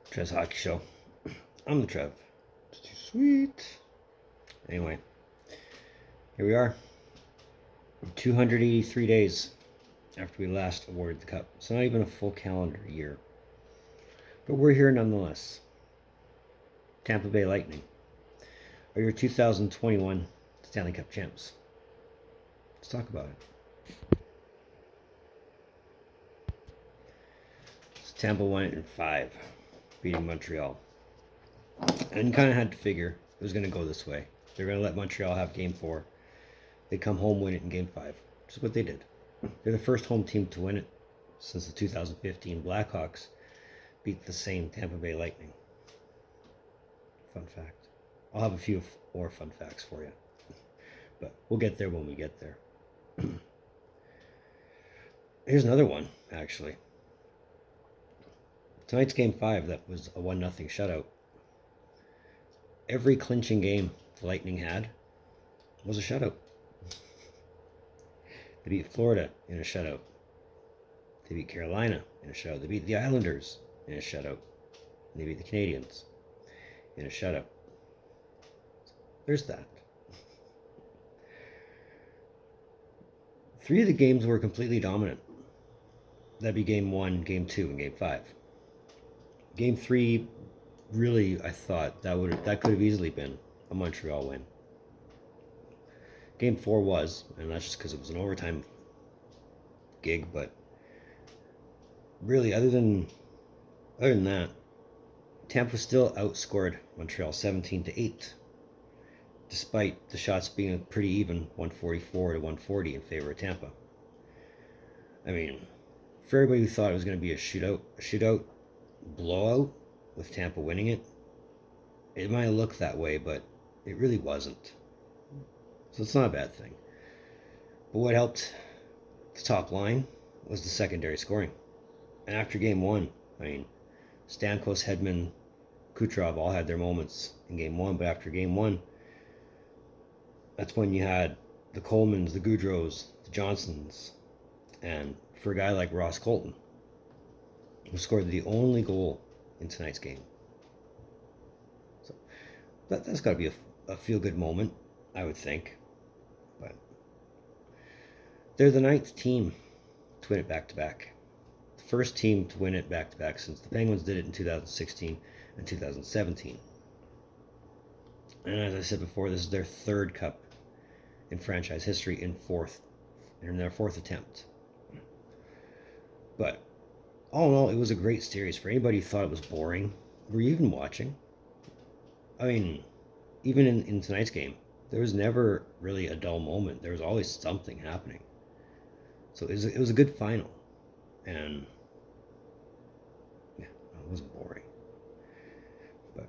Trev's Hockey Show. I'm the Trev. It's too sweet. Anyway, here we are. 283 days after we last awarded the cup. It's not even a full calendar year. But we're here nonetheless. Tampa Bay Lightning are your 2021 Stanley Cup Champs. Let's talk about it. So Tampa won it in 5, beating Montreal. And kind of had to figure it was going to go this way. They're going to let Montreal have Game 4. They come home, win it in Game 5, which is what they did. They're the first home team to win it since the 2015 Blackhawks beat the same Tampa Bay Lightning. Fun fact. I'll have a few more fun facts for you. But we'll get there when we get there. Here's another one, actually. Tonight's Game 5, that was a 1-0 shutout. Every clinching game the Lightning had was a shutout. They beat Florida in a shutout. They beat Carolina in a shutout. They beat the Islanders in a shutout. And they beat the Canadiens in a shutout. There's that. 3 of the games were completely dominant. That'd be Game 1, Game 2, and Game 5. Game 3, really, I thought that could have easily been a Montreal win. Game 4 was, and that's just because it was an overtime gig, but really, other than that, Tampa still outscored Montreal 17-8, despite the shots being pretty even, 144 to 140 in favor of Tampa. I mean, for everybody who thought it was going to be a shootout blowout with Tampa winning it, it might look that way, but it really wasn't. So it's not a bad thing. But what helped the top line was the secondary scoring. And after Game 1, I mean, Stamkos, Hedman, Kucherov all had their moments in Game 1, but after Game 1, that's when you had the Colemans, the Goudreaus, the Johnsons, and for a guy like Ross Colton, who scored the only goal in tonight's game. So that's got to be a feel-good moment, I would think. But they're the 9th team to win it back-to-back. The first team to win it back-to-back since the Penguins did it in 2016 and 2017. And as I said before, this is their 3rd cup in franchise history in their 4th attempt. But all in all, it was a great series. For anybody who thought it was boring, were you even watching? I mean, even in tonight's game, there was never really a dull moment. There was always something happening. So it was a good final. And yeah, it wasn't boring. But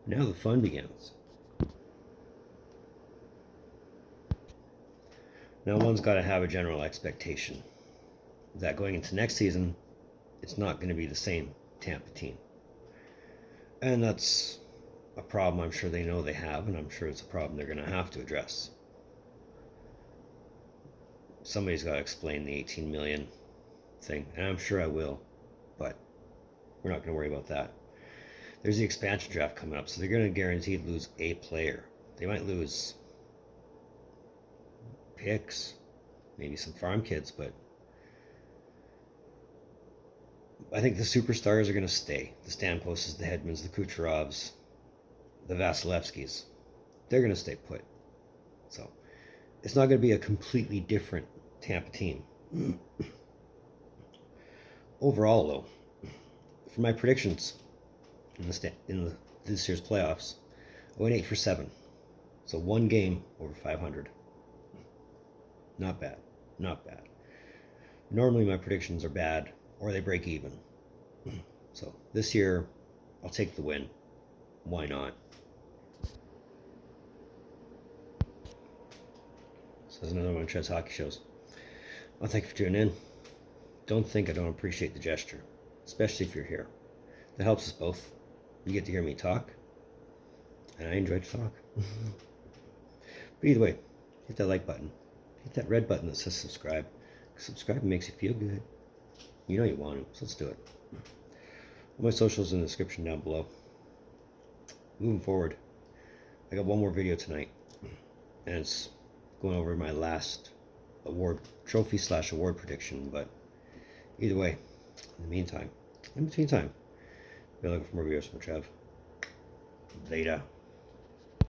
now the fun begins. Now one's got to have a general expectation that going into next season, it's not going to be the same Tampa team. And that's a problem I'm sure they know they have, and I'm sure it's a problem they're going to have to address. Somebody's got to explain the 18 million thing, and I'm sure I will, but we're not going to worry about that. There's the expansion draft coming up, so they're going to guarantee to lose a player. They might lose picks, maybe some farm kids, but I think the superstars are going to stay. The Stamkoses, the Hedmans, the Kucherovs, the Vasilevskis. They're going to stay put. So it's not going to be a completely different Tampa team. Overall, though, for my predictions in this year's playoffs, I went 8 for 7. So 1 game over 500. Not bad. Not bad. Normally my predictions are bad or they break even. So this year, I'll take the win. Why not? So there's another one of Trev's Hockey Shows. Well, thank you for tuning in. Don't think I don't appreciate the gesture, especially if you're here. That helps us both. You get to hear me talk, and I enjoy to talk. But either way, hit that like button. Hit that red button that says subscribe. Subscribe makes you feel good. You know you want it, so let's do it. My socials in the description down below. Moving forward, I got one more video tonight, and it's going over my last award trophy / award prediction. But either way, in between time, be looking for more videos from Trev. Later.